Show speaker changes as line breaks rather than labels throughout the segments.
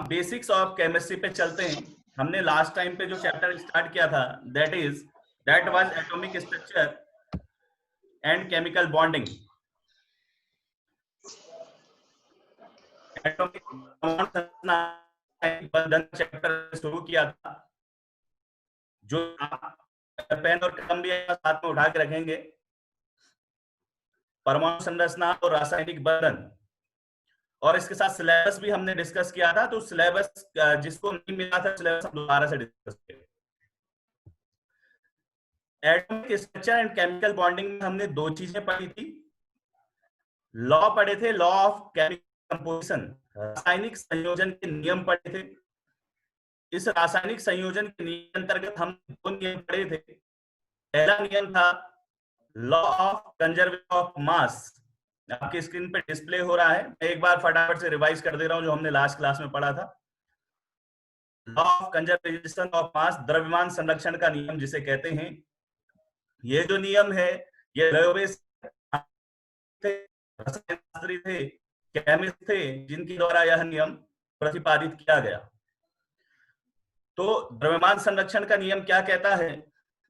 Basics of chemistry पे चलते हैं। हमने लास्ट टाइम पे जो चैप्टर स्टार्ट किया था that was atomic structure and chemical bonding. Atomic बंधन चैप्टर शुरू किया था, जो आप पेन और कलम भी साथ में उठा के रखेंगे। परमाणु संरचना और रासायनिक बंधन, और इसके साथ सिलेबस भी हमने डिस्कस किया था। तो सिलेबस जिसको नहीं मिला था सिलेबस हम दोबारा से डिस्कस किया। Atomic structure and chemical bonding में हमने दो चीजें पढ़ी थी। लॉ पढ़े थे, लॉ ऑफ केमिकल कंपोजिशन, रासायनिक संयोजन के नियम पढ़े थे। इस रासायनिक संयोजन के नियम अंतर्गत हम दो नियम पढ़े थे। पहला नियम था law of conservation of mass, आपकी स्क्रीन पे डिस्प्ले हो रहा है। मैं एक बार फटाफट से रिवाइज कर दे रहा हूं जो हमने लास्ट क्लास में पढ़ा था। Law of conservation of mass, द्रव्यमान संरक्षण का नियम जिसे कहते हैं। ये जो नियम है ये थे, केमिस्ट थे, जिनके द्वारा यह नियम प्रतिपादित किया गया। तो द्रव्यमान संरक्षण का नियम क्या कहता है?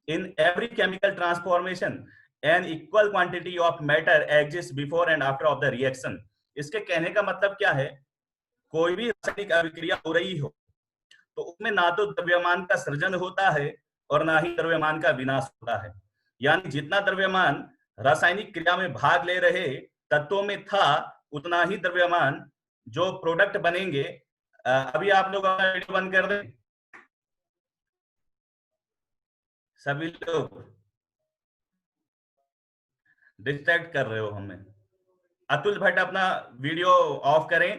In every chemical transformation an equal quantity of matter exist before and after of the reaction. इसके कहने का मतलब क्या है? कोई भी रासायनिक अभिक्रिया हो रही हो तो उसमें ना तो द्रव्यमान का सृजन होता है और ना ही द्रव्यमान का विनाश होता है। यानी जितना द्रव्यमान रासायनिक क्रिया में भाग ले रहे तत्वों में था उतना ही द्रव्यमान जो प्रोडक्ट बनेंगे। अभी आप लोग वीडियो बंद कर दें सभी लोग, डिस्ट्रैक्ट कर रहे हो हमें। अतुल भट्ट अपना वीडियो ऑफ करें।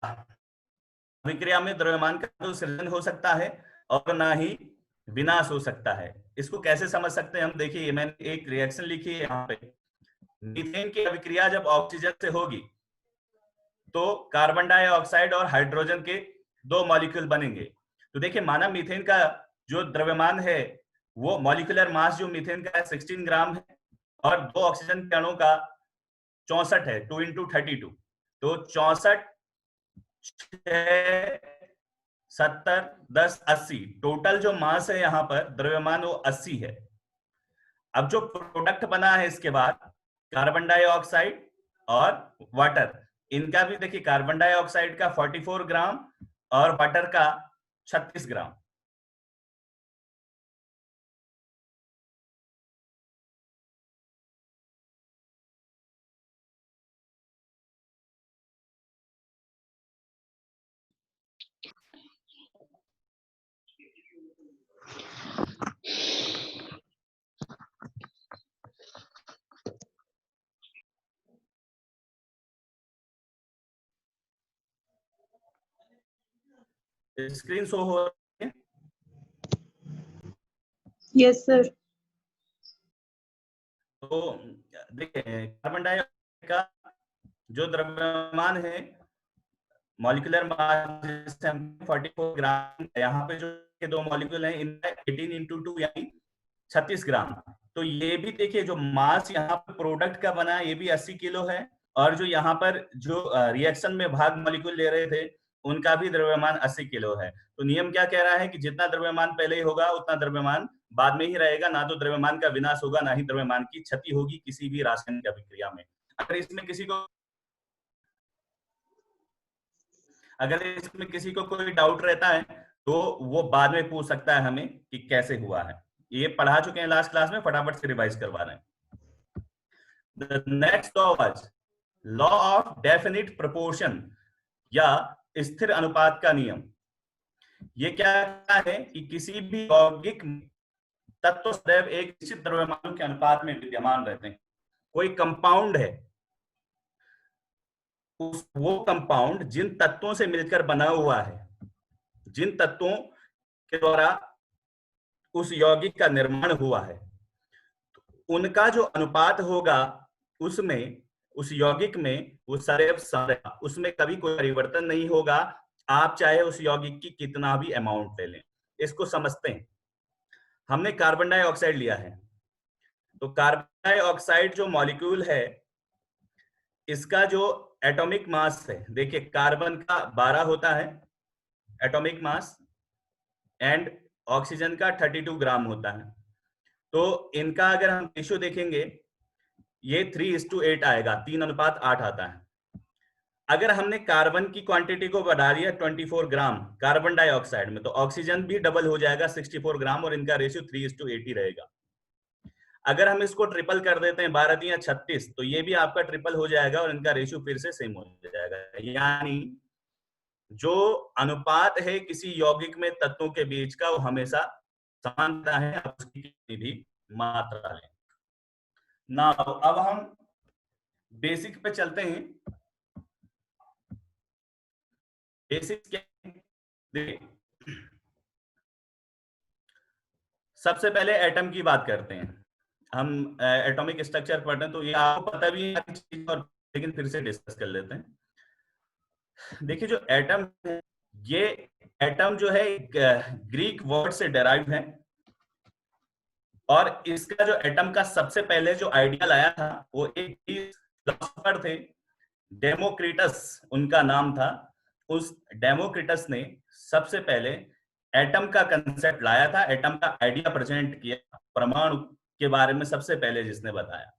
अभिक्रिया में द्रव्यमान का तो सृजन हो सकता है और ना ही विनाश हो सकता है। इसको कैसे समझ सकते हैं हम? देखिए मैंने एक रिएक्शन लिखी है यहाँ पे। मीथेन की अभिक्रिया जब ऑक्सीजन से होगी तो कार्बन डाइऑक्साइड और हाइड्रोजन के दो मॉलिक्यूल बनेंगे। तो देखिए माना मीथेन का जो द्रव्यमान है वो मॉलिक्यूलर मास जो मीथेन का 16 ग्राम है और दो ऑक्सीजन के अणु का 64 है, 2 × 32। तो 64 70 10 80 टोटल जो मास है यहाँ पर द्रव्यमान वो 80 है। अब जो प्रोडक्ट बना है इसके बाद कार्बन डाइऑक्साइड और वाटर, इनका भी देखिए कार्बन डाइऑक्साइड का 44 ग्राम और वाटर का 36 ग्राम। स्क्रीन शो हो रही है?
Yes sir.
तो देखिए कार्बन डाइऑक्साइड का जो द्रव्यमान है मॉलिक्यूलर मास 44 ग्राम, यहाँ पे जो दो मॉलिक्यूल हैं इनका 18 × 2 यानी 36 ग्राम। तो ये भी देखिए जो मास यहाँ पर प्रोडक्ट का बना ये भी 80 किलो है और जो यहाँ पर जो रिएक्शन में भाग मॉलिक्यूल ले रहे थे उनका भी द्रव्यमान 80 किलो है। तो नियम क्या कह रहा है कि जितना द्रव्यमान पहले ही होगा उतना द्रव्यमान बाद में ही रहेगा। ना तो द्रव्यमान का विनाश होगा ना ही द्रव्यमान की क्षति होगी किसी भी रासायनिक अभिक्रिया में। अगर इसमें किसी को कोई डाउट रहता है तो वो बाद में पूछ सकता है हमें कि कैसे हुआ है। ये पढ़ा चुके हैं लास्ट क्लास में, फटाफट से रिवाइज करवा रहे हैं। The next law was law of definite proportion या स्थिर अनुपात का नियम। ये क्या है कि किसी भी यौगिक तत्व सदैव एक निश्चित द्रव्यमान के अनुपात में विद्यमान रहते हैं। कोई कंपाउंड है, वो कंपाउंड जिन तत्वों से मिलकर बना हुआ है, जिन तत्वों के द्वारा उस यौगिक का निर्माण हुआ है, उनका जो अनुपात होगा उसमें उस यौगिक में वो सदैव सम रहेगा, उसमें कभी कोई परिवर्तन नहीं होगा। आप चाहे उस यौगिक की कितना भी अमाउंट ले लें। इसको समझते हैं। हमने कार्बन डाइऑक्साइड लिया है, तो कार्बन डाइऑक्साइड जो मॉलिक्यूल है इसका जो एटॉमिक मास है, देखिए कार्बन का 12 होता है एटॉमिक मास एंड ऑक्सीजन का 32 ग्राम होता है। तो इनका अगर हम रेशियो देखेंगे ये 3:8 आएगा, 3:8 आता है। अगर हमने कार्बन की क्वांटिटी को बढ़ा दिया 24 ग्राम कार्बन डाइऑक्साइड में, तो ऑक्सीजन भी डबल हो जाएगा 64 ग्राम और इनका रेशियो 3:8 ही रहेगा। अगर हम इसको ट्रिपल कर देते हैं 12 या 36, तो ये भी आपका ट्रिपल हो जाएगा और इनका रेशियो फिर से सेम हो जाएगा। यानी जो अनुपात है किसी यौगिक में तत्वों के बीच का वो हमेशा समान रहता है, आप उसकी कितनी भी मात्रा लें। ना अब हम बेसिक पे चलते हैं। बेसिक क्या, सबसे पहले एटम की बात करते हैं। हम एटॉमिक स्ट्रक्चर पढ़ते हैं तो ये आपको पता भी है चीज, और लेकिन फिर से डिस्कस कर लेते हैं। देखिए जो एटम है, ये एटम जो है ग्रीक वर्ड से डेराइव है, और इसका जो एटम का सबसे पहले जो आइडिया लाया था वो एक फिलोसोफर थे, डेमोक्रिटस उनका नाम था। उस डेमोक्रिटस ने सबसे पहले एटम का कंसेप्ट लाया था, एटम का आइडिया प्रेजेंट किया, परमाणु के बारे में सबसे पहले जिसने बताया।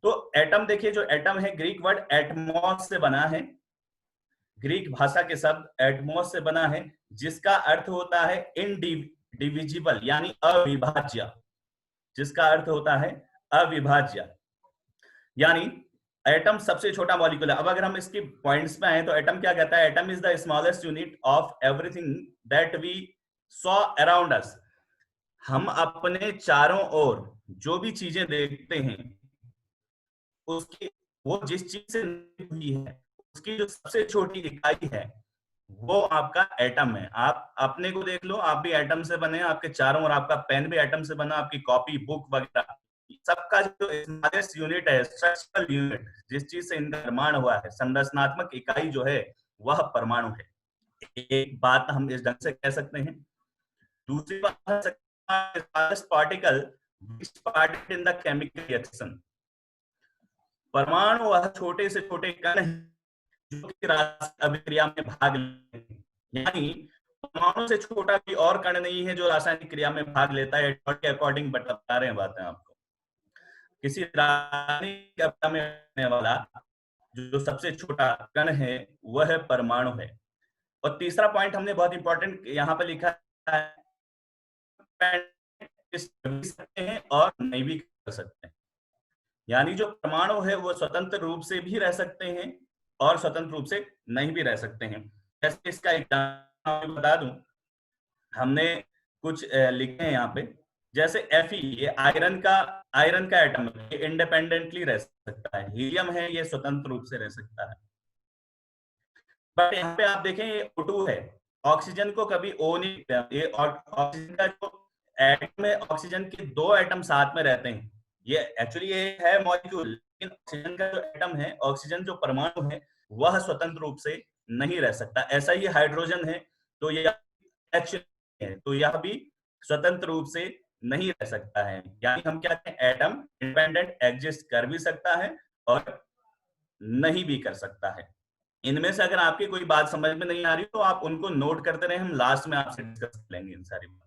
तो एटम देखिए, जो एटम है ग्रीक वर्ड एटमॉस से बना है, ग्रीक भाषा के शब्द एटमॉस से बना है, जिसका अर्थ होता है इनडिविजिबल यानी अविभाज्य, जिसका अर्थ होता है अविभाज्य, यानी एटम सबसे छोटा मॉलिक्यूल है। अब अगर हम इसकी पॉइंट्स पे आए तो एटम क्या कहता है, atom is the smallest unit of everything that we saw around us. हम अपने चारों ओर जो भी चीजें देखते हैं उसकी, वो जिस चीज से हुई है उसकी जो सबसे छोटी इकाई है वो आपका एटम है। आप अपने को देख लो, आप भी एटम से बने, आपके चारों ओर आपका पेन भी एटम से बना, आपकी कॉपी बुक वगैरह सबका जो स्मॉलेस्ट यूनिट है, स्ट्रक्चरल यूनिट, जिस चीज से इनका निर्माण हुआ है, संरचनात्मक इकाई जो है वह परमाणु है। एक बात हम इस ढंग से कह सकते हैं। दूसरी बात, particle which part in the chemical reaction. परमाणु वह छोटे से छोटे कण हैं जो कि रासायनिक अभिक्रिया में भाग लेते हैं, यानी परमाणु से छोटा कोई और कण नहीं है जो रासायनिक क्रिया में भाग लेता है। के अकॉर्डिंग बता रहे हैं बातें आपको। किसी रासायनिक अभिक्रिया में होने वाला जो सबसे छोटा कण है वह है परमाणु है। और तीसरा पॉइंट हमने बहुत इंपॉर्टेंट यहाँ पे लिखा है, सकते हैं और नहीं भी कर सकते हैं। यानी जो परमाणु है वो स्वतंत्र रूप से भी रह सकते हैं और स्वतंत्र रूप से नहीं भी रह सकते हैं। जैसे इसका एग्जाम्पल बता दूं, हमने कुछ लिखे हैं यहाँ पे, जैसे Fe, ये आयरन का एटम है, ये इंडिपेंडेंटली रह सकता है। हीलियम है, ये स्वतंत्र रूप से रह सकता है। बट यहाँ पे आप देखें ये O2 है, ऑक्सीजन को कभी O नहीं, ये ऑक्सीजन का जो एटम है, ऑक्सीजन के 2 एटम साथ में रहते हैं। ये एक्चुअली ये है मॉलिक्यूल, लेकिन ऑक्सीजन का जो एटम है, ऑक्सीजन जो परमाणु है वह स्वतंत्र रूप से नहीं रह सकता। ऐसा ही हाइड्रोजन है, तो ये है, तो यह भी स्वतंत्र रूप से नहीं रह सकता है। यानी हम क्या कहते हैं, एटम इंडिपेंडेंट एग्जिस्ट कर भी सकता है और नहीं भी कर सकता है। इनमें से अगर आपकी कोई बात समझ में नहीं आ रही तो आप उनको नोट करते रहे, हम लास्ट में आपसे डिस्कस करेंगे इन सारी बात।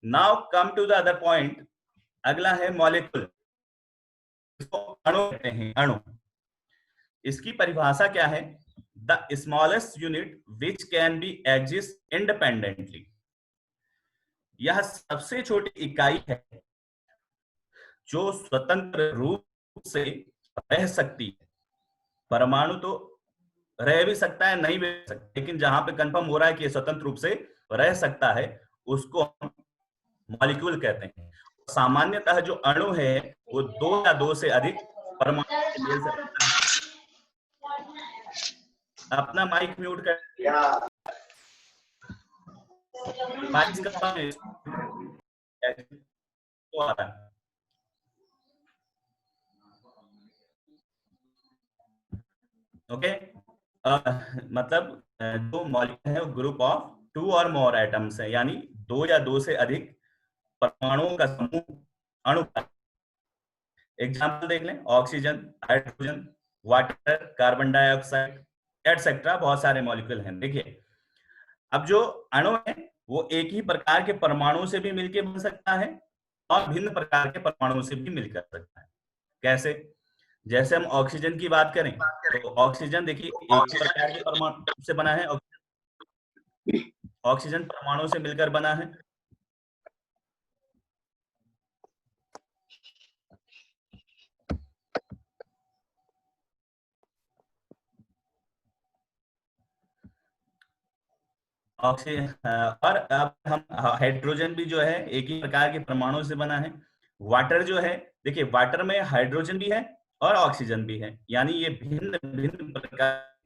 Now come to the other point. अगला है मॉलिक्यूल, इसको अणु कहते हैं। अणु, इसकी परिभाषा क्या है, the smallest unit which can be exist independently. यह सबसे छोटी इकाई है जो स्वतंत्र रूप से रह सकती है। परमाणु तो रह भी सकता है, नहीं भी रह सकता, लेकिन जहां पे कंफर्म हो रहा है कि स्वतंत्र रूप से रह सकता है उसको हम मॉलिक्यूल कहते हैं। सामान्यतः जो अणु है वो 2 या 2 से अधिक परमाणु ले सकता है। अपना माइक म्यूट कर, माइक का आ रहा है। ओके, मतलब जो मॉलिक्यूल है वो ग्रुप ऑफ 2 और मोर एटम्स है, यानी 2 या 2 से अधिक परमाणुओं का समूह अणु। एग्जाम्पल देख लें, oxygen, hydrogen, water, carbon dioxide etcetera, बहुत सारे मॉलिक्यूल हैं। देखिए अब जो अणु है वो एक ही प्रकार के परमाणु से भी मिलकर बन सकता है और भिन्न प्रकार के परमाणु से भी मिलकर सकता है। कैसे? जैसे हम ऑक्सीजन की बात करें तो ऑक्सीजन देखिए एक ही प्रकार के परमाणु से बना है, ऑक्सीजन परमाणु से मिलकर बना है। ऑक्सीजन और अब हम हाइड्रोजन भी जो है एक ही प्रकार के परमाणु से बना है। वाटर जो है देखिए वाटर में हाइड्रोजन भी है और ऑक्सीजन भी है, यानी ये भिन्न भिन्न प्रकार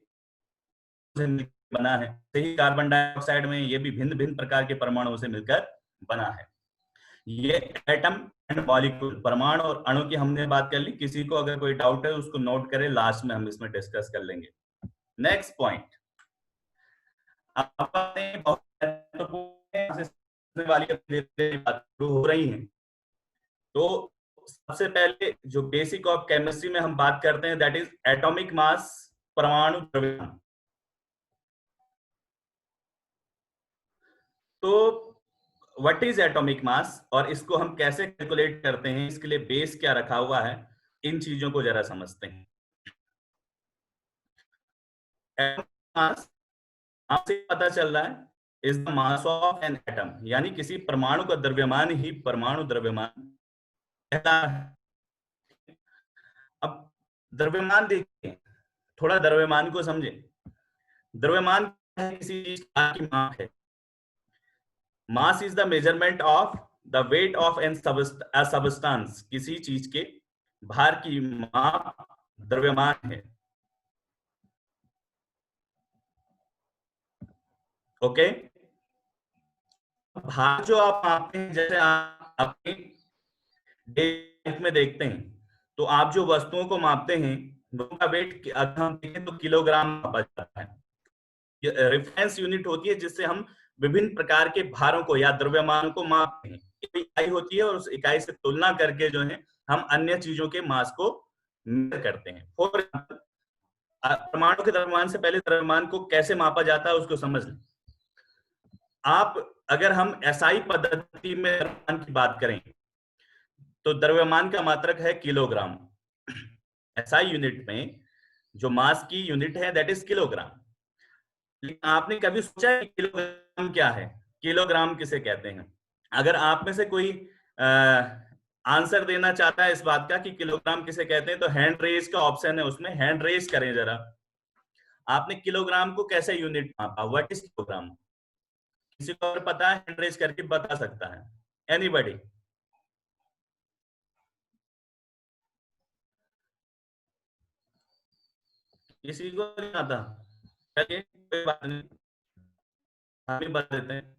से बना है। सही, कार्बन डाइऑक्साइड में ये भी भिन्न भिन्न प्रकार के परमाणुओं से मिलकर बना है। ये एटम एंड मॉलिक्यूल, परमाणु और अणु की हमने बात कर ली। किसी को अगर कोई डाउट है उसको नोट करें, लास्ट में हम इसमें डिस्कस कर लेंगे। नेक्स्ट पॉइंट, बहुत हो रही हैं। तो सबसे पहले जो बेसिक ऑफ केमिस्ट्री में हम बात करते हैं दैट इज एटॉमिक मास, परमाणु द्रव्यमान। तो व्हाट इज एटॉमिक मास और इसको हम कैसे कैलकुलेट करते हैं, इसके लिए बेस क्या रखा हुआ है, इन चीजों को जरा समझते हैं। मास आपसे पता चल रहा है is the mass of an atom, यानी किसी परमाणु का द्रव्यमान ही परमाणु द्रव्यमान कहता है। अब द्रव्यमान देखिए, थोड़ा द्रव्यमान को समझे। द्रव्यमान किसी चीज की माप है। Mass is the measurement of the weight of an substance, किसी चीज के भार की माप द्रव्यमान है। ओके, भार जो आप मापते हैं, जैसे आप अपनी लाइफ में देखते हैं तो आप जो वस्तुओं को मापते हैं उनका वेट अगर हम देखें तो किलोग्राम मापा जाता है। रेफरेंस यूनिट होती है जिससे हम विभिन्न प्रकार के भारों को या द्रव्यमान को मापते हैं। इकाई होती है और उस इकाई से तुलना करके जो है हम अन्य चीजों के मास को मेजर करते हैं। फॉर एग्जाम्पल, परमाणु के द्रव्यमान से पहले द्रव्यमान को कैसे मापा जाता है उसको समझ लें। आप अगर हम एसआई पद्धति में द्रव्यमान की बात करें तो द्रव्यमान का मात्रक है किलोग्राम। एसआई यूनिट में जो मास की यूनिट है दैट इज किलोग्राम। लेकिन आपने कभी सोचा है किलोग्राम क्या है, किलोग्राम किसे कहते हैं? अगर आप में से कोई आंसर देना चाहता है इस बात का कि किलोग्राम किसे कहते हैं तो हैंड रेज का ऑप्शन है, उसमें हैंड रेज करें जरा। आपने किलोग्राम को कैसे यूनिट मापा? What is kilogram? किसी को अगर पता है हैंड रेज करके बता सकता है? एनीबॉडी? किसी को नहीं आता? चलिए कोई बात नहीं, हम ही बता देते हैं।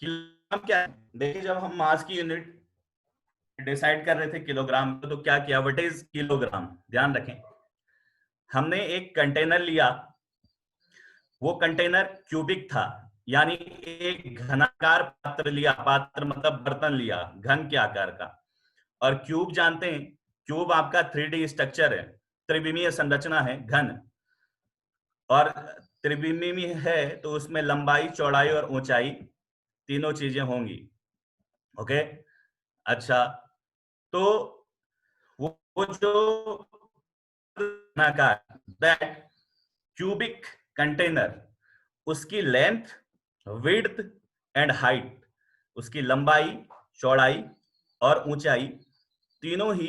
किलोग्राम क्या है? देखिए जब हम मास की यूनिट डिसाइड कर रहे थे किलोग्राम को तो क्या किया? What is kilogram? ध्यान रखें, हमने एक कंटेनर लिया, वो कंटेनर क्यूबिक था, यानी एक घनाकार पात्र लिया, पात्र मतलब बर्तन लिया घन के आकार का। और क्यूब जानते हैं, क्यूब आपका 3D स्ट्रक्चर है, त्रिविमीय संरचना है, घन। और त्रिविमीय है तो उसमें लंबाई, चौड़ाई और ऊंचाई तीनों चीजें होंगी। ओके, अच्छा, तो वो जो दैट क्यूबिक कंटेनर, उसकी लेंथ, विड्थ एंड हाइट, उसकी लंबाई, चौड़ाई और ऊंचाई तीनों ही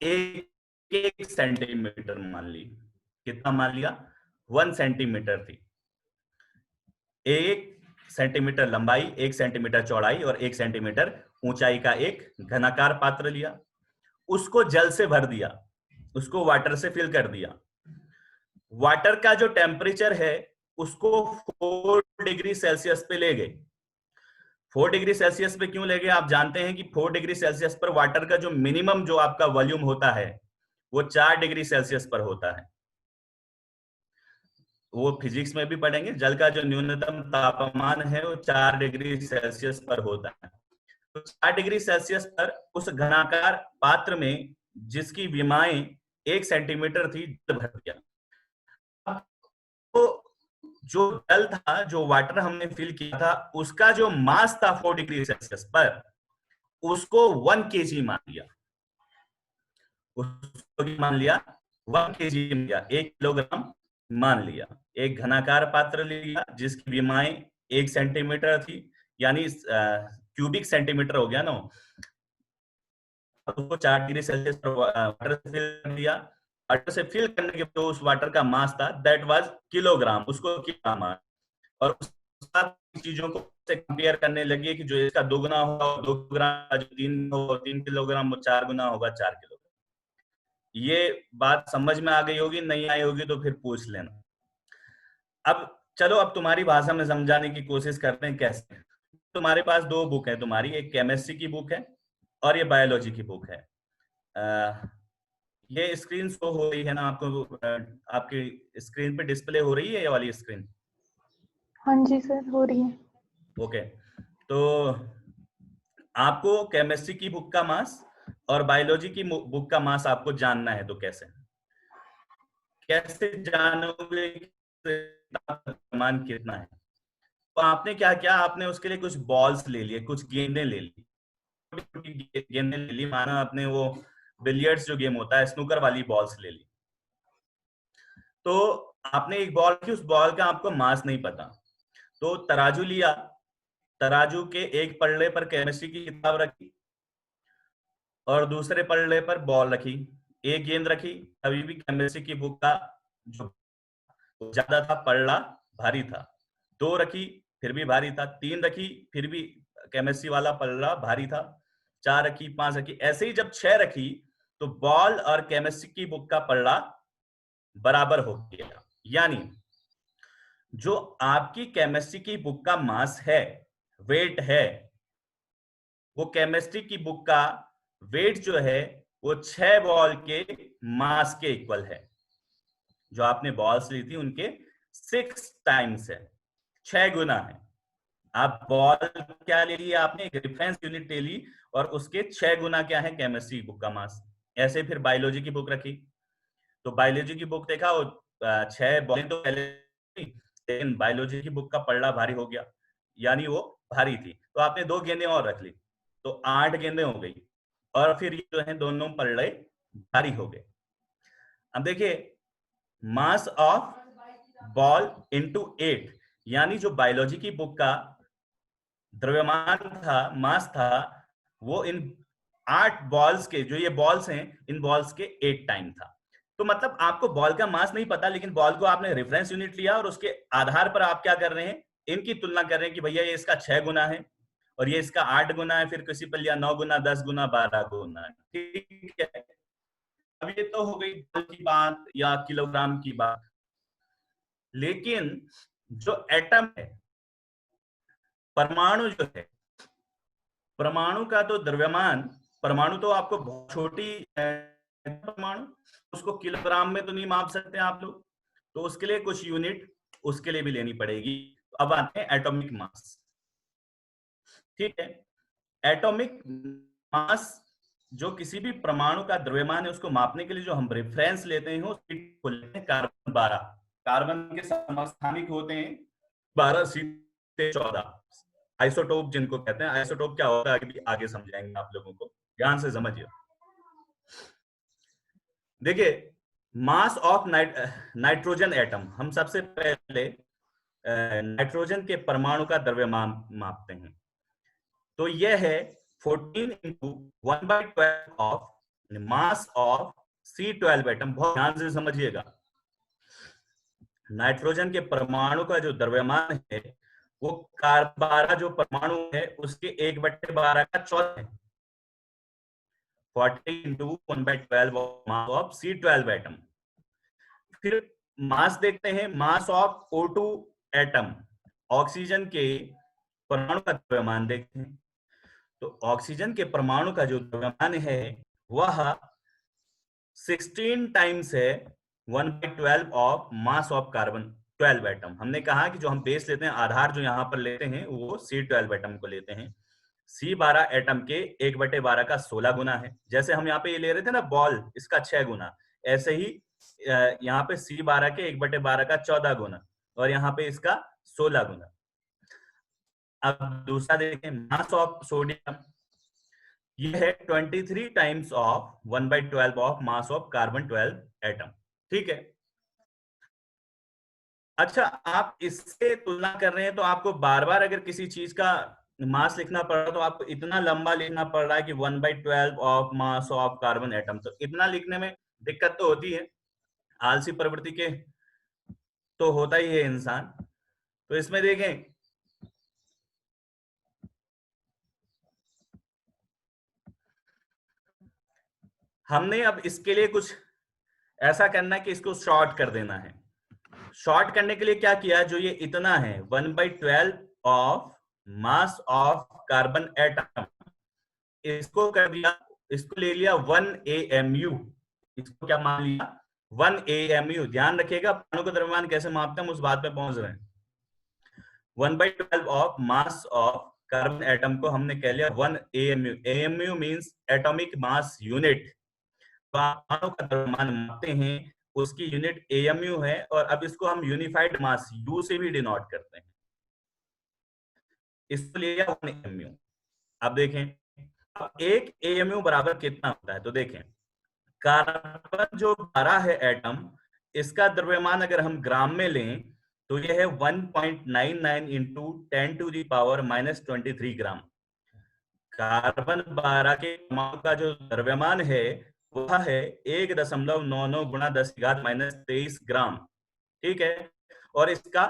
1 सेंटीमीटर मान ली। कितना मान लिया? 1 सेंटीमीटर थी। 1 सेंटीमीटर लंबाई, 1 सेंटीमीटर चौड़ाई और 1 सेंटीमीटर ऊंचाई का एक घनाकार पात्र लिया, उसको जल से भर दिया, उसको वाटर से फिल कर दिया। वाटर का जो टेम्परेचर है उसको 4 डिग्री सेल्सियस पे ले गए। 4 डिग्री सेल्सियस पे क्यों ले गए? आप जानते हैं कि 4 डिग्री सेल्सियस पर वाटर का जो मिनिमम जो आपका वॉल्यूम होता है वो 4 डिग्री सेल्सियस पर होता है। वो फिजिक्स में भी पढ़ेंगे, जल का जो न्यूनतम तापमान है वो 4 डिग्री सेल्सियस पर होता है। तो 4 डिग्री सेल्सियस पर उस घनाकार पात्र में जिसकी विमाएं 1 सेंटीमीटर थी, जल भर दिया। तो जो जल था, जो वाटर हमने फिल किया था, उसका जो मास था 4 डिग्री सेल्सियस पर, उसको 1 kg मान लिया। उसको मान लिया 1 kg मान लिया, 1 किलोग्राम मान लिया। एक घनाकार पात्र लिया जिसकी विमाएं 1 सेंटीमीटर थी, यानी क्यूबिक सेंटीमीटर हो गया ना। उसको 4 डिग्री सेल्सियस पर वाटर से फिल कर दिया। वाटर से फिल करने के बाद उस वाटर का मास था, दैट वाज किलोग्राम, उसको किलोग्राम। और उस चीजों को से कंपेयर करने लगे कि जो इसका 2 गुना होगा 2 किलोग्राम, जो 3 होगा 3 किलोग्राम, वो 4 गुना होगा 4 किलोग्राम। ये बात समझ में आ गई होगी, नहीं आई होगी तो फिर पूछ लेना। अब चलो, अब तुम्हारी भाषा में समझाने की कोशिश करते हैं कैसे। तुम्हारे पास 2 बुक है तुम्हारी, एक केमिस्ट्री की बुक है और ये बायोलॉजी की बुक है। ये स्क्रीन शो हो रही है ना आपको? आपकी स्क्रीन पे डिस्प्ले हो रही है ये वाली स्क्रीन?
हाँ जी सर, हो रही है।
ओके, तो आपको केमिस्ट्री की बुक का मास और बायोलॉजी की बुक का मास आपको जानना है, तो कैसे कैसे जानोगे मान कितना है? तो आपने क्या किया, आपने उसके लिए कुछ बॉल्स ले लिए, कुछ गेंदें ले ली, गेंदें ले ली, माना आपने वो बिलियर्ड्स जो गेम होता है, स्नूकर वाली बॉल्स ले ली। तो आपने एक बॉल की, उस बॉल का आपको मास नहीं पता, तो तराजू लिया, तराजू के एक पल्ले पर केमिस्ट्री की किताब रखी और दूसरे पल्ले पर बॉल रखी, एक गेंद रखी। अभी भी केमिस्ट्री की बुक का जो ज्यादा था, पल्ला भारी था। 2 रखी, फिर भी भारी था। 3 रखी, फिर भी केमिस्ट्री वाला पल्ला भारी था। 4 रखी, 5 रखी, ऐसे ही जब 6 रखी तो बॉल और केमिस्ट्री की बुक का पल्ला बराबर हो गया। यानी जो आपकी केमिस्ट्री की बुक का मास है, वेट है, वो केमिस्ट्री की बुक का वेट जो है वो 6 बॉल के मास के इक्वल है। जो आपने बॉल्स ली थी उनके 6 टाइम्स है, 6 गुना है। आप बॉल क्या ले ली आपने, एक रेफरेंस यूनिट ले ली और उसके 6 गुना क्या है केमिस्ट्री बुक का मास। ऐसे फिर बायोलॉजी की बुक रखी, तो बायोलॉजी की बुक देखा, वो 6 बॉलें तो पहले, लेकिन बायोलॉजी की बुक का पल्ला भारी हो गया, यानी वो भारी थी, तो आपने 2 गेंदें और रख ली, तो 8 गेंदें हो गई। और फिर ये जो है दोनों पल्ले भारी हो गए। अब देखिए, मास ऑफ बॉल इनटू 8, यानी जो बायोलॉजी की बुक का द्रव्यमान था, मास था, वो इन 8 बॉल्स के, जो ये बॉल्स हैं, इन बॉल्स के 8 टाइम था। तो मतलब आपको बॉल का मास नहीं पता, लेकिन बॉल को आपने रेफरेंस यूनिट लिया और उसके आधार पर आप क्या कर रहे हैं, इनकी तुलना कर रहे हैं कि भैया ये इसका 6 गुना है और ये इसका 8 गुना है, फिर किसी पर लिया 9 गुना, 10 गुना, 12 गुना। ठीक है, अब ये तो हो गई बॉल की बात या किलोग्राम की बात। लेकिन जो एटम है, परमाणु जो है, परमाणु का तो द्रव्यमान, परमाणु तो आपको बहुत छोटी परमाणु, उसको किलोग्राम में तो नहीं माप सकते आप लोग, तो उसके लिए कुछ यूनिट उसके लिए भी लेनी पड़ेगी। अब आते हैं एटॉमिक मास। ठीक है, एटॉमिक मास जो किसी भी परमाणु का द्रव्यमान है, उसको मापने के लिए जो हम रेफरेंस लेते हैं उसको लेते हैं कार्बन 12। कार्बन के समस्थानिक होते हैं 12 से 14, आइसोटोप जिनको कहते हैं। आइसोटोप क्या होता है आगे समझाएंगे आप लोगों को, ध्यान से समझिए। देखिए, मास ऑफ नाइट्रोजन एटम, हम सबसे पहले नाइट्रोजन के परमाणु का द्रव्यमान मापते हैं, तो यह है 14 into 1/12 of mass of C12 atom. बहुत ध्यान से समझिएगा, नाइट्रोजन के परमाणु का जो द्रव्यमान है वो कार्बन जो परमाणु है उसके 1/12 का चौथा है। 40 into 1/12 mass of C12 atom. फिर मास देखते हैं, mass of O2 atom, oxygen के परमाणु का द्रव्यमान देखते हैं। तो ऑक्सीजन के परमाणु का जो द्रव्यमान है वह 16 टाइम्स है 1/12 of mass of carbon 12 atom. हमने कहा कि जो हम बेस लेते हैं, आधार जो यहां पर लेते हैं, वो C12 एटम को लेते हैं। C12 एटम के 1/12 का 16 गुना है। जैसे हम यहाँ पे ये ले रहे थे ना बॉल, इसका 6 गुना, ऐसे ही यहाँ पे C12 के 1/12 का 14 गुना और यहाँ पे इसका 16 गुना। अब दूसरा देखें, मास ऑफ सोडियम, ये है 23 times of 1/12 of mass of carbon 12 atom. ठीक है। अच्छा, आप इससे तुलना कर रहे हैं तो आपको बार बार अगर किसी चीज का मास लिखना पड़ रहा तो आपको इतना लंबा लिखना पड़ रहा है कि 1/12 of mass of carbon atom, तो इतना लिखने में दिक्कत तो होती है, आलसी प्रवृत्ति के तो होता ही है इंसान। तो इसमें देखें, हमने अब इसके लिए कुछ ऐसा करना है कि इसको शॉर्ट कर देना है। शॉर्ट करने के लिए क्या किया, जो ये इतना है 1/12 of mass of carbon atom, इसको कर दिया, इसको ले लिया 1 AMU। इसको क्या मान लिया, 1 AMU। ध्यान रखिएगा परमाणु का द्रव्यमान कैसे मापते हैं, हम उस बात पे पहुंच रहे हैं। 1/12 of mass of carbon atom को हमने कह लिया 1 AMU। AMU means atomic mass unit. परमाणु का द्रव्यमान मापते हैं, उसकी यूनिट AMU है, और अब इसको हम यूनिफाइड मास U से भी डिनोट करते हैं। इसको लिया 1 AMU। अब देखें, अब 1 AMU बराबर कितना होता है, तो देखें, कार्बन जो 12 है एटम, इसका द्रव्यमान अगर हम ग्राम में लें तो यह है 1.99 इंटू 10⁻⁻23 ग्राम। कार्बन 12 के परमाणु का जो द्रव्यमान है वह है 1.99 गुणा 10⁻⁻23 ग्राम। ठीक है, और इसका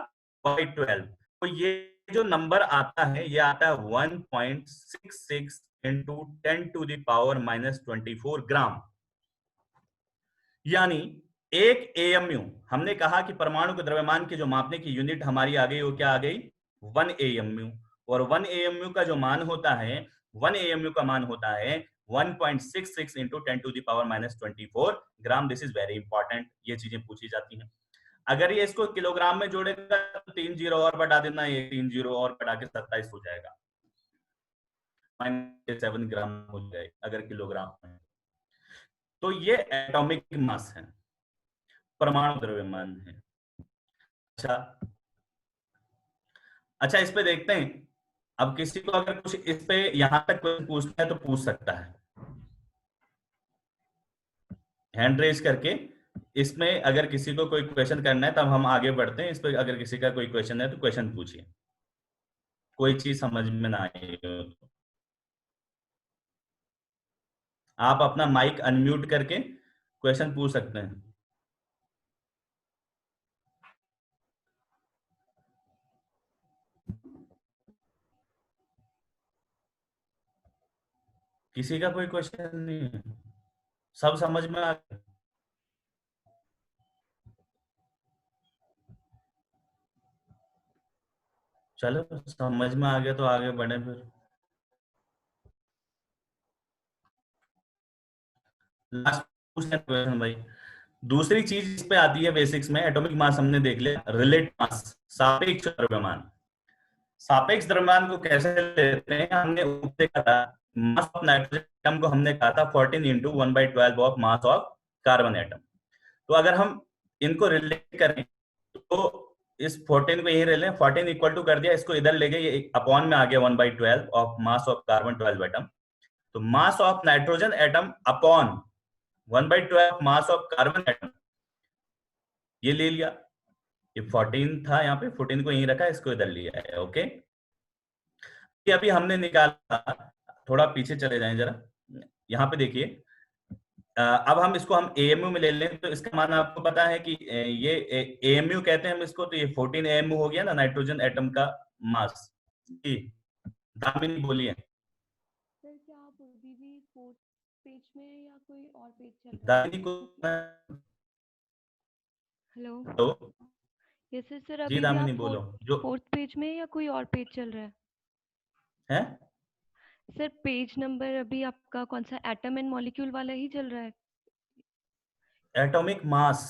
12, तो ये जो नंबर आता है ये आता है 1.66 इंटू 10⁻⁻24 ग्राम। यानी 1 AMU, हमने कहा कि परमाणु के द्रव्यमान की जो मापने की यूनिट हमारी आ गई वो क्या आ गई, 1 AMU। और 1 AMU का जो मान होता है, 1 AMU का मान होता है 1.66 into 10⁻⁻24 gram. This is very important, ये चीजें पूछी जाती हैं। अगर ये इसको किलोग्राम में जोड़ेगा तो 3 जीरो और बढ़ा देना, ये 3 जीरो और बढ़ा के 27 हो जाएगा, 7 ग्राम हो जाएगा अगर किलोग्राम में। तो ये एटॉमिक मास है, परमाणु द्रव्यमान है। अच्छा अच्छा, इस पे देखते हैं। अब किसी को अगर कुछ इस पे यहां तक पूछना है तो पूछ सकता है, हैंड रेज करके। इसमें अगर किसी को कोई क्वेश्चन करना है तब हम आगे बढ़ते हैं। इस पे अगर किसी का कोई क्वेश्चन है तो क्वेश्चन पूछिए, कोई चीज समझ में ना आई हो तो। आप अपना माइक अनम्यूट करके क्वेश्चन पूछ सकते हैं। किसी का कोई क्वेश्चन नहीं है, सब समझ में आ गया। चलो समझ में आ गया तो आगे बढ़े फिर। लास्ट क्वेश्चन भाई। दूसरी चीज इस पे आती है बेसिक्स में, एटॉमिक मास हमने देख लिया, रिलेटिव मास, सापेक्ष द्रव्यमान। सापेक्ष द्रव्यमान को कैसे लेते हैं, हमने देखा था मास ऑफ नाइट्रोजन एटम को हमने कहा था 14 into 1/12 of mass of carbon atom. तो अगर हम इनको रिलेट करें तो इस 14 को यही ले लें, 14 इक्वल टू कर दिया, इसको इधर ले गए, ये अपॉन में आ गया 1/12 of mass of carbon 12 atom. तो mass of nitrogen atom upon 1/12 mass of carbon atom, ये ले लिया। ये 14 था यहाँ पे, 14 को यहीं रखा, इसको इधर लिया है। ओके, अभी हमने निकाला, थोड़ा पीछे चले जाएं जरा, यहाँ पे देखिए। अब हम इसको हम एएमयू में ले लें तो इसका मान आपको पता है कि ये एएमयू कहते हैं हम इसको, तो ये 14 एएमयू हो गया ना नाइट्रोजन एटम का मास। जी दामिनी बोलिए।
सर क्या आप अभी भी 4th पेज में हैं या कोई और पेज चल रहा है?
दामिनी को
हेलो।
तो
यस सर, सर
जी
अभी भी
दामिनी
आप
बोलो जो
4th पेज में हैं या कोई और पेज चल रहा है?
है।
सर पेज नंबर अभी आपका कौन सा, एटम एंड मॉलिक्यूल वाला ही चल रहा है?
Atomic mass.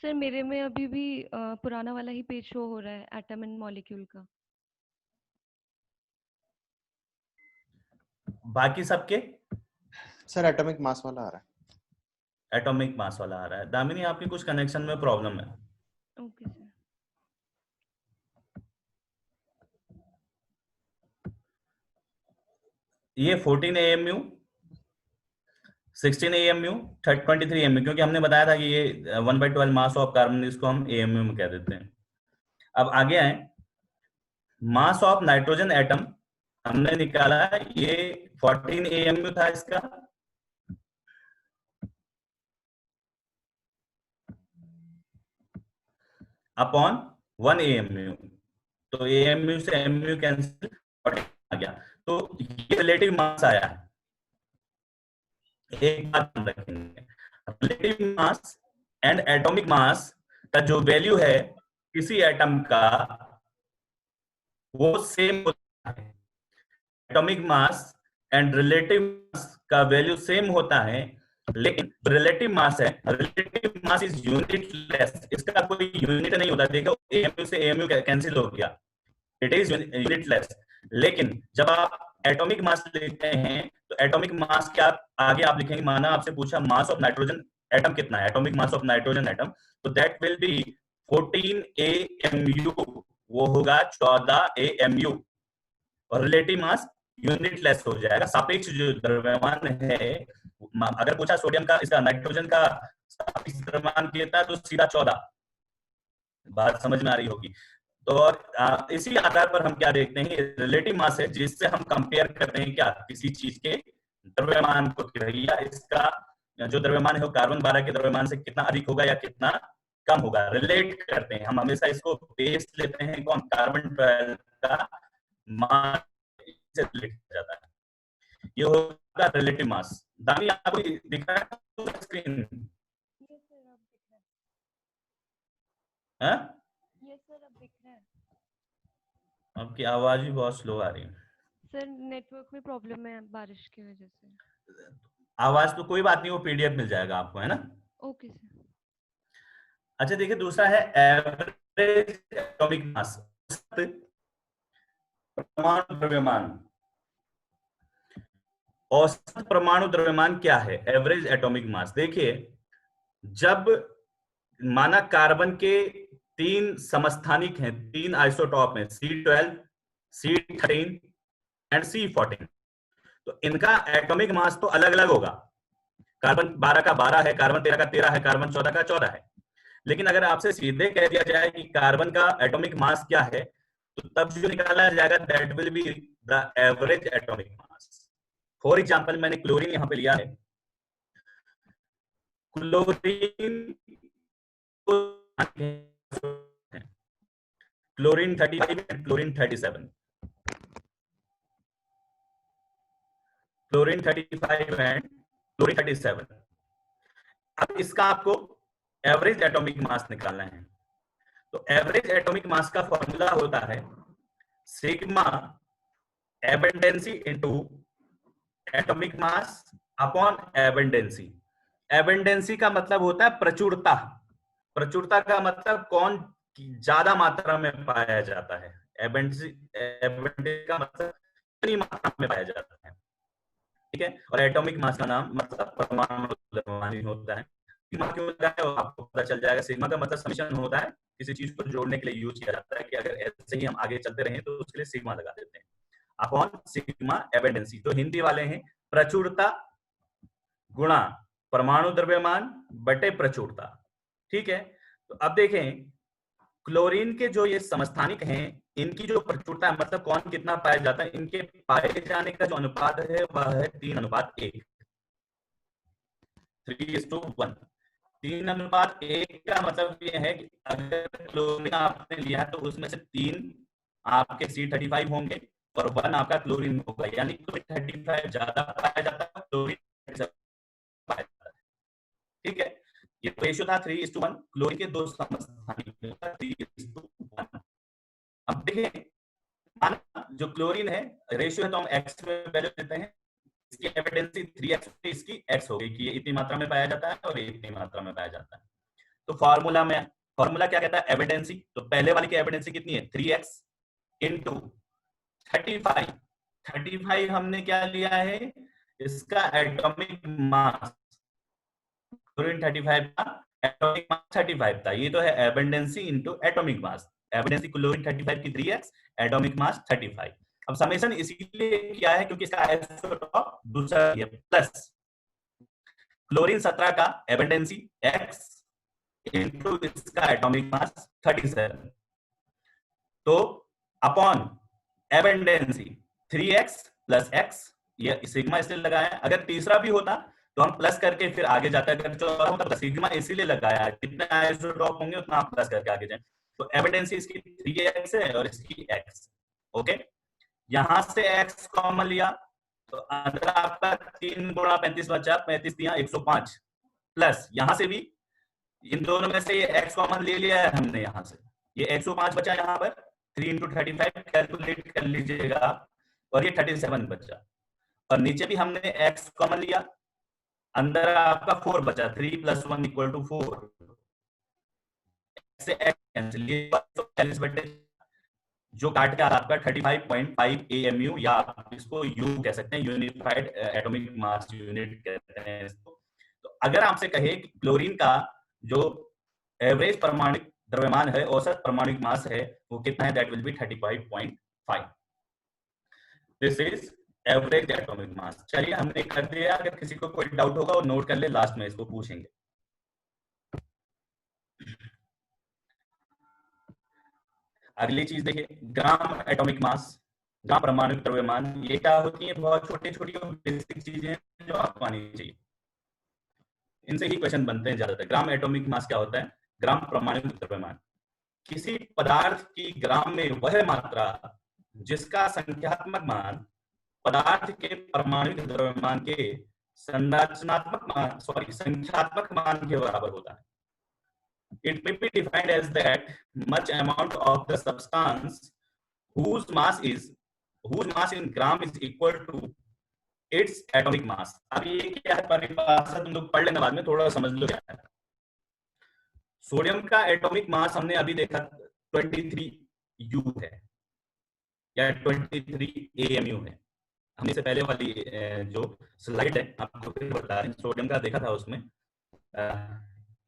सर मेरे में अभी भी पुराना वाला ही पेज शो हो रहा है, एटम एंड मॉलिक्यूल का।
बाकी सबके
सर एटॉमिक मास वाला आ रहा है।
एटॉमिक मास वाला आ रहा है। दामिनी आपकी कुछ कनेक्शन में प्रॉब्लम है।
Okay sir.
ये 14 AMU, 16 AMU, 23 AMU, क्योंकि हमने बताया था कि ये 1/12 मास ऑफ कार्बन, इसको हम AMU में कह देते हैं। अब आगे आए, मास ऑफ नाइट्रोजन एटम हमने निकाला, ये 14 AMU था इसका, अपॉन 1 AMU, तो AMU से MU कैंसिल, 14 आ गया, तो ये रिलेटिव मास आया है। एक बात ध्यान रखेंगे, relative mass and atomic mass का जो वैल्यू है किसी एटम का वो सेम होता है। Atomic mass and relative mass का वैल्यू सेम होता है, लेकिन रिलेटिव मास है, रिलेटिव मास इज यूनिटलेस, इसका कोई यूनिट नहीं होता। देखो AMU से AMU कैंसिल हो गया, इट इज यूनिटलेस। लेकिन जब आप एटॉमिक मास लिखते हैं तो एटॉमिक मास क्या आगे आप लिखेंगे, माना आपसे पूछा मास ऑफ नाइट्रोजन एटम कितना है, atomic mass of nitrogen atom, तो दैट विल बी 14 AMU, वो होगा 14 AMU, और रिलेटिव मास यूनिटलेस हो जाएगा। सापेक्ष जो द्रव्यमान है, अगर पूछा सोडियम का, इसका नाइट्रोजन का सापेक्ष द्रव्यमान कितना, तो सीधा 14। बात समझ में आ रही होगी। तो और इसी आधार पर हम क्या देखते हैं, रिलेटिव मास है जिससे हम कंपेयर करते हैं क्या, किसी चीज के द्रव्यमान को, कि भैया इसका जो द्रव्यमान है वो कार्बन 12 के द्रव्यमान से कितना अधिक होगा या कितना कम होगा, रिलेट करते हैं हम। हमेशा इसको बेस लेते हैं, कौन, कार्बन 12 का मास से रिलेट किया जाता है। ये होगा रिलेटिव मास। दानी आपको दिख रहा है स्क्रीन?
यस सर, अब दिख रहा है। यस सर, अब दिख रहा है।
आपकी आवाज भी बहुत स्लो आ रही है
सर नेटवर्क में प्रॉब्लम है बारिश की वजह से।
आवाज तो कोई बात नहीं, वो PDF मिल जाएगा आपको, है ना?
Okay sir.
अच्छा देखिए, दूसरा है एवरेज एटॉमिक मास, परमाणु द्रव्यमान। औसत परमाणु द्रव्यमान क्या है? Average atomic mass. देखिए, जब माना कार्बन के 3 समस्थानिक हैं, 3 आइसोटॉप हैं, C12, C13 एंड C14, तो इनका एटॉमिक मास तो अलग अलग होगा। कार्बन 12 का 12 है, कार्बन 13 का 13 है, कार्बन 14 का 14 है। लेकिन अगर आपसे सीधे कह दिया जाए कि कार्बन का एटॉमिक मास क्या है, तो तब जो निकाला जाएगा that will be the average atomic mass. For example, मैंने क्लोरीन यहां पे लिया है। Chlorine chlorine 35 and chlorine 37, chlorine 35 and chlorine 37। अब इसका आपको एवरेज एटॉमिक मास निकालना है। तो एवरेज एटॉमिक मास का फॉर्मूला होता है sigma abundancy into atomic mass upon abundancy. Abundancy का मतलब होता है प्रचुरता। प्रचुरता का मतलब कौन ज्यादा मात्रा में पाया जाता है। एबंडेंसी का मतलब कितनी मात्रा में पाया जाता है, ठीक है। और एटॉमिक मास का नाम मतलब परमाणु द्रव्यमान होता है। सिग्मा क्यों लगाया है आपको पता चल जाएगा। सिग्मा का मतलब समेशन होता है, किसी चीज को जोड़ने के लिए यूज किया जाता है कि अगर ऐसे ही हम आगे चलते रहें तो उसके लिए सिग्मा लगा देते हैं। अपॉन सिग्मा एबंडेंसी, जो हिंदी वाले हैं, प्रचुरता गुणा परमाणु द्रव्यमान बटे प्रचुरता, ठीक है। तो अब देखें, क्लोरीन के जो ये समस्थानिक हैं, इनकी जो प्रचुरता है, मतलब कौन कितना पाया जाता है, इनके पाए जाने का जो अनुपात है वह है 3:1, 3:1। 3:1 का मतलब ये है कि अगर क्लोरीन आपने लिया है तो उसमें से 3 आपके C35 होंगे और 1 आपका क्लोरीन होगा, यानी क्लोरीन 35 ज्यादा पाया जाता है, क्लोरीन पाया जाता है, ठीक है। ये रेशियो था 3:1, क्लोरीन के 2 समस्थानिक 3:1। अब देखिए, जो क्लोरीन है रेशियो है तो हम x में वैल्यू देते हैं, इसकी एविडेंसी 3x, इसकी x हो गई कि ये इतनी मात्रा में पाया जाता है और ये इतनी मात्रा में पाया जाता है। तो फॉर्मूला क्या कहता है, एविडेंसी। तो पहले वाली की एविडेंसी कितनी है, 3x इंटू 35 35 हमने क्या लिया है, इसका एटॉमिक मास, क्लोरीन 35 का एटॉमिक मास 35 था। ये तो है एबंडेंसी इनटू एटॉमिक मास। एबंडेंसी क्लोरीन 35 की 3x, एटॉमिक मास 35। अब समेशन इसीलिए किया है क्योंकि इसका आइसोटॉप दूसरा है प्लस क्लोरीन 17 का एबंडेंसी x इनटू इसका एटॉमिक मास 37, तो अपॉन एबंडेंसी 3x प्लस x, ये सिग्मा इसलिए लगाया है। अगर तीसरा भी होता तो हम प्लस करके फिर आगे जाते, अगर चौथा होता तो सिग्मा इसीलिए लगाया है, कितने आइसोटॉप होंगे उतना आप प्लस करके आगे जाए। तो एबंडेंसी इसकी 3x है और इसकी x। ओके, यहां से x कॉमन लिया तो अंदर आपका 3 गुणा 35 बचा, 35 दिया 105, प्लस यहां से भी इन दोनों में से ये x कॉमन ले लिया है हमने, यहां से ये 105 बचा, यहाँ पर 3 इंटू 35 कैलकुलेट कर लीजिएगा और ये 37 बचा, और नीचे भी हमने x कॉमन लिया, अंदर आपका 4 बचा, 3 + 1 = 4, से x कैंसिल, ये 40 बटे जो काट के आपका 35.5 AMU, या आप इसको U कह सकते हैं, यूनिफाइड एटॉमिक मास यूनिट कहते हैं इसको। तो अगर आपसे कहे कि क्लोरीन का जो एवरेज परमाणुक द्रव्यमान है, औसत परमाणुक मास है, वो कितना है, that will be 35.5। This is average atomic mass. चलिए हमने कर दिया, अगर किसी को कोई डाउट होगा वो नोट कर ले, लास्ट में इसको पूछेंगे। अगली चीज देखिए, ग्राम एटॉमिक मास, ग्राम परमाणु द्रव्यमान, ये क्या होती है, बहुत छोटी छोटी बेसिक चीजें हैं जो आपको आनी चाहिए, इनसे ही क्वेश्चन बनते हैं ज्यादातर। ग्राम एटॉमिक मास क्या होता है, ग्राम परमाणु द्रव्यमान, किसी पदार्थ की ग्राम में वह मात्रा जिसका संख्यात्मक मान पदार्थ के परमाणु द्रव्यमान के संख्यात्मक मान के बराबर होता है। It may be defined as that much amount of the substance whose mass in gram is equal to its atomic mass। अब ये क्या है परिभाषा, तुम लोग पढ़ लेना बाद में, थोड़ा समझ लो क्या है। सोडियम का एटॉमिक मास हमने अभी देखा 23 U है या 23 AMU है। हमने इससे पहले वाली जो स्लाइड है आपको फिर बता रहे हैं, सोडियम का देखा था उसमें,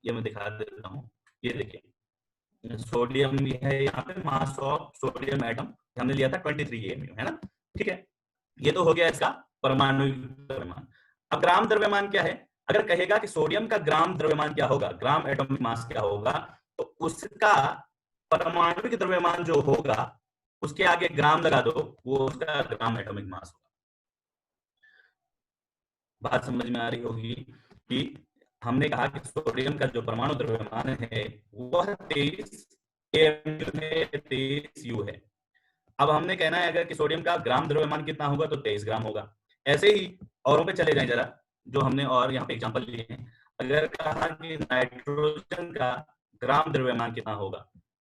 ये मैं दिखा देता हूँ। ये देखिए सोडियम है, यहाँ पे मास ऑफ सोडियम एटम हमने लिया था 23 AMU, है ना, ठीक है। ये तो हो गया इसका परमाणु द्रव्यमान। अब ग्राम द्रव्यमान क्या है, अगर कहेगा कि सोडियम का ग्राम द्रव्यमान क्या होगा, ग्राम एटॉमिक मास क्या होगा, तो उसका परमाणु द्रव्यमान जो होगा उसके आगे ग्राम लगा दो, वो उसका ग्राम एटॉमिक मास होगा। बात समझ में आ रही होगी कि हमने कहा कि सोडियम का जो परमाणु द्रव्यमान है वह 23 AMU है, 23 U है। अब हमने कहना है अगर कि सोडियम का ग्राम द्रव्यमान कितना होगा, तो 23 ग्राम होगा। ऐसे ही औरों पे चले जाएं जरा, जो हमने और यहाँ पे एग्जांपल लिए हैं। अगर कहा कि नाइट्रोजन का ग्राम द्रव्यमान कितना होगा,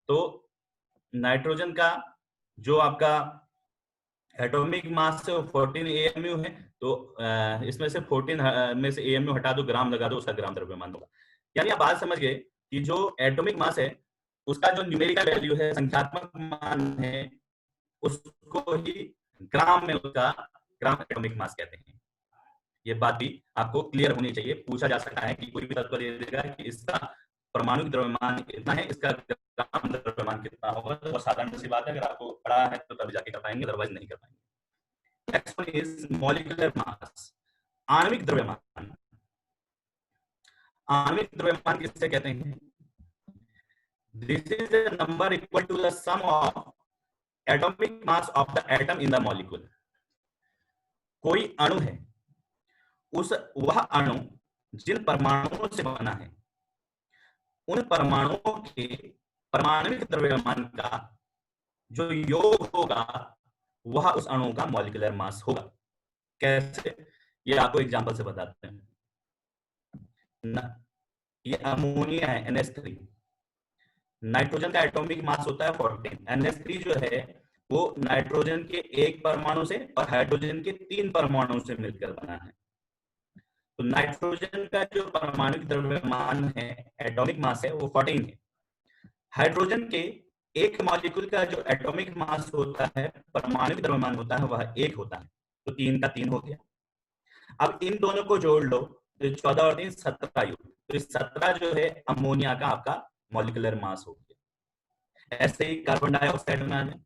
तो नाइट्रोजन का जो आपका एटॉमिक मास से 14 AMU है, तो इसमें से 14 में से AMU हटा दो, ग्राम लगा दो, उसका ग्राम द्रव्यमान होगा। यानी आप बात समझ गए कि जो एटॉमिक मास है उसका जो न्यूमेरिकल वैल्यू है, संख्यात्मक मान है, उसको ही ग्राम में उसका ग्राम एटॉमिक मास कहते हैं। ये बात भी आपको क्लियर होनी चाहिए। पूछा जा सकता है कि कोई भी तत्व दे देगा कि इसका परमाणु द्रव्यमान कितना है, इसका ग्राम द्रव्यमान कितना होगा, तो साधारण सी बात है, अगर आपको पढ़ा है तो तभी जाके कर पाएंगे, अदरवाइज नहीं कर पाएंगे। Next one is molecular mass, आणविक द्रव्यमान। आणविक द्रव्यमान किससे कहते हैं, this is a number equal to the sum of atomic mass of the atom in the molecule. कोई अणु है, वह अणु जिन परमाणुओं से बना है, उन परमाणुओं के परमाणविक द्रव्यमान का जो योग होगा वह उस अणु का मॉलिक्यूलर मास होगा। कैसे, ये आपको एग्जांपल से बताते हैं। ये अमोनिया है NH3, नाइट्रोजन का एटॉमिक मास होता है 14। NH3 जो है वो नाइट्रोजन के एक परमाणु से और हाइड्रोजन के 3 परमाणु से मिलकर बना है। तो नाइट्रोजन का जो परमाणु द्रव्यमान है, एटॉमिक मास है, वो 14 है। हाइड्रोजन के एक मॉलिक्यूल का जो एटॉमिक मास होता है, परमाणु द्रव्यमान होता है, वह 1 होता है। तो 3 का 3 हो गया। अब इन दोनों को जोड़ लो तो 14 और 3 17 युक्त, तो 17 जो है अमोनिया का आपका मॉलिक्यूलर मास हो गया। ऐसे ही कार्बन डाइऑक्साइड में आ जाए,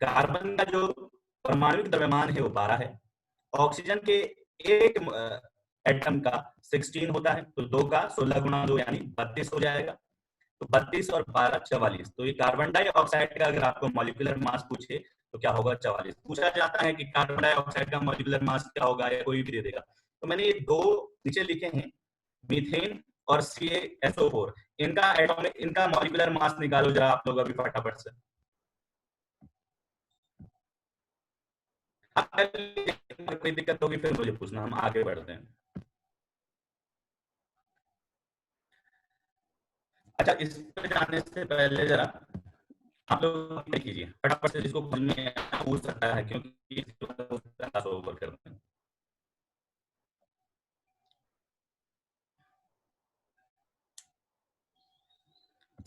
कार्बन का जो परमाणु द्रव्यमान है वो 12 है। ऑक्सीजन के एक एटम का 16 होता है, तो 2 का 16 गुणा 2 यानी 32 हो जाएगा। तो 32 और 12 44। तो ये कार्बन डाइऑक्साइड का अगर आपको मॉलिक्यूलर मास पूछे तो क्या होगा? 44। पूछा जाता है कि कार्बन डाइऑक्साइड का मॉलिक्यूलर मास क्या होगा, या कोई भी दे देगा। तो मैंने ये 2 नीचे लिखे हैं, मीथेन और CaSO4। इनका मॉलिक्यूलर मास निकालो जरा आप लोग अभी फटाफट से। कोई दिक्कत होगी फिर मुझे पूछना, हम आगे बढ़ते हैं। अच्छा, इस पे जाने से पहले जरा आप लोग क्या कीजिए फटाफट से, जिसको समझ में पूछ सकता है, क्योंकि ओवर करते हैं।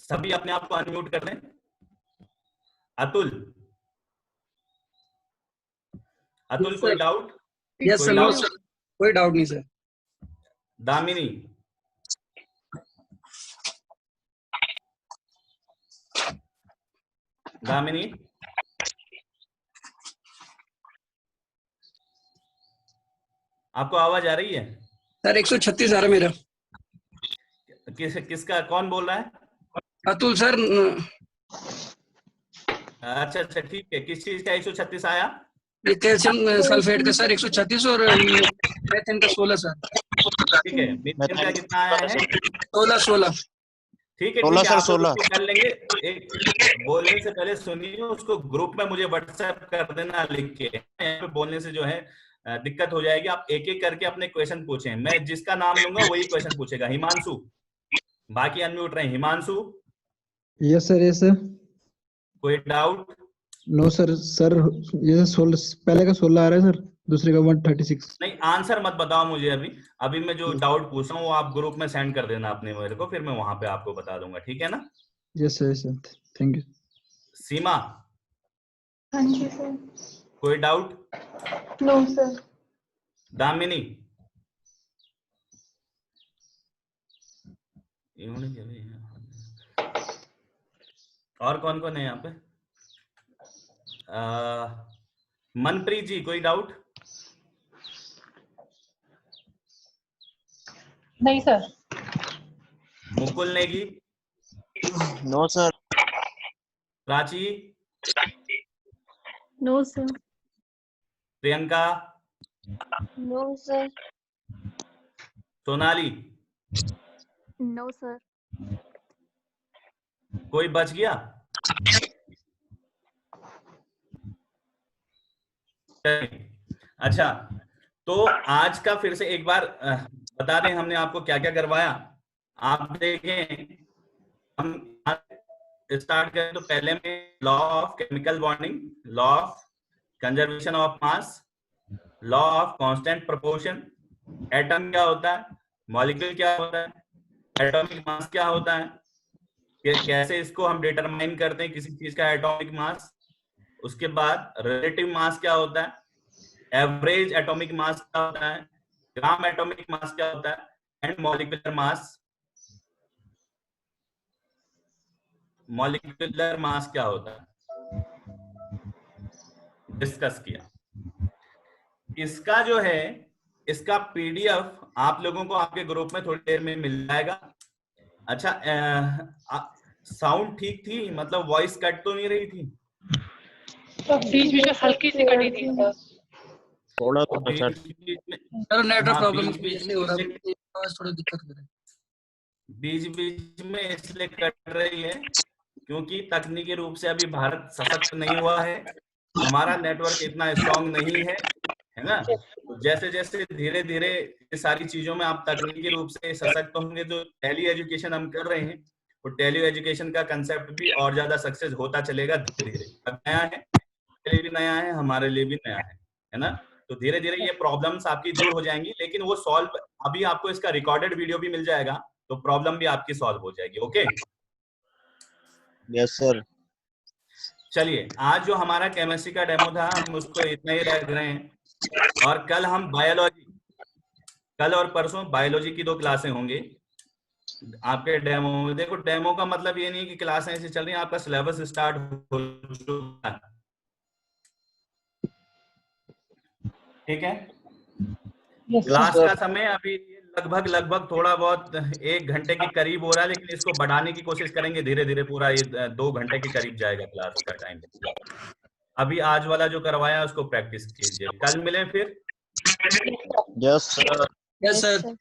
सभी अपने आप को अनम्यूट कर दें। अतुल, अतुल कोई doubt?
Yes sir, no sir, कोई डाउट नहीं सर।
दामिनी, दामिनी आपको आवाज आ रही है?
सर 136 आ रहा मेरा।
किसका, कौन बोल रहा है?
अतुल सर।
अच्छा अच्छा, ठीक है। किस चीज का 136 आया?
कैल्शियम सल्फेट का सर 136 और मेथेन का 16 सर।
ठीक है, मीथेन का कितना आया है?
16।
ठीक है,
16
ठीक है,
सर,
आप लोग
16।
उसको कर लेंगे। एक बोलने से पहले सुनिए, उसको ग्रुप में मुझे व्हाट्सएप कर देना लिख के। यहाँ पे बोलने से जो है दिक्कत हो जाएगी। आप एक एक करके अपने क्वेश्चन पूछें, मैं जिसका नाम लूंगा वही क्वेश्चन पूछेगा। हिमांशु, बाकी अनम्यूट रहे। Himanshu,
yes sir, yes sir.
कोई डाउट?
No sir. सर ये 16 पहले का 16 आ रहा है सर, दूसरे का 136।
नहीं, आंसर मत बताओ मुझे अभी। अभी मैं जो डाउट पूछ रहा हूँ वो आप ग्रुप में सेंड कर देना अपने मेरे को, फिर मैं वहां पे आपको बता दूंगा। ठीक है ना?
Yes sir, yes sir, thank you.
Seema,
हाँ जी सर।
कोई डाउट?
No sir.
दामिनी, और कौन कौन है यहाँ पे? मनप्रीत जी, कोई डाउट?
नहीं sir.
Mukul Negi,
no sir.
Prachi,
no sir.
Priyanka,
no sir.
Sonali,
no sir.
कोई बच गया? अच्छा, तो आज का फिर से एक बार बता दें हमने आपको क्या क्या करवाया। आप देखें, हम स्टार्ट करें तो पहले में law of chemical bonding, law of conservation of mass, law of constant proportion, atom क्या होता है, मॉलिक्यूल क्या होता है, एटॉमिक मास क्या होता है, कैसे इसको हम डिटरमाइन करते हैं किसी चीज का एटॉमिक मास, उसके बाद रिलेटिव मास क्या होता है, एवरेज एटॉमिक मास क्या होता है, ग्राम एटॉमिक मास क्या होता है, and molecular mass, molecular mass क्या होता है, डिस्कस किया। इसका जो है, इसका पीडीएफ आप लोगों को आपके ग्रुप में थोड़ी देर में मिल जाएगा। अच्छा, साउंड ठीक थी? मतलब वॉइस कट तो नहीं रही थी?
बीच बीच में हल्की सी कटी थी सर।
थोड़ा थोड़ा सर।
सर नेटवर्क
हाँ,
प्रॉब्लम
बीच बीच
नहीं हो रहा,
में
आवाज थोड़ी दिक्कत कर रही है।
बीच बीच में इसलिए कट रही है क्योंकि तकनीकी रूप से अभी भारत सशक्त नहीं हुआ है, हमारा नेटवर्क इतना स्ट्रांग नहीं है, है ना? तो जैसे जैसे धीरे धीरे ये सारी चीजों में आप तकनीकी रूप से सशक्त होंगे, जो टेली एजुकेशन हम कर रहे हैं, तो टेली एजुकेशन का कंसेप्ट भी और ज्यादा सक्सेस होता चलेगा धीरे धीरे। अब नया है, मेरे लिए भी नया है, हमारे लिए भी नया है ना? तो धीरे धीरे ये प्रॉब्लम्स आपकी दूर हो जाएंगी, लेकिन वो सॉल्व, अभी आपको इसका रिकॉर्डेड वीडियो भी मिल जाएगा, तो प्रॉब्लम भी आपकी सॉल्व हो जाएगी। Okay,
yes sir.
चलिए, आज जो हमारा केमिस्ट्री का डेमो था हम उसको इतना ही रख रहे हैं, और कल हम बायोलॉजी, कल और परसों बायोलॉजी की 2 क्लासें होंगी आपके डेमो में। देखो, डेमो का मतलब ये नहीं कि क्लासें ऐसे चल रही हैं, आपका सिलेबस स्टार्ट हो चुका है, ठीक है। क्लास का समय अभी लगभग थोड़ा बहुत 1 घंटे के करीब हो रहा है, लेकिन इसको बढ़ाने की कोशिश करेंगे धीरे धीरे, पूरा ये 2 घंटे के करीब जाएगा क्लास का टाइम। अभी आज वाला जो करवाया उसको प्रैक्टिस कीजिए, कल मिले फिर।
Yes sir.
Yes sir.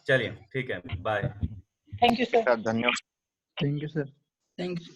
चलिए ठीक है, बाय।
Thank you sir.
धन्यवाद।
Thank you sir.
Thank you.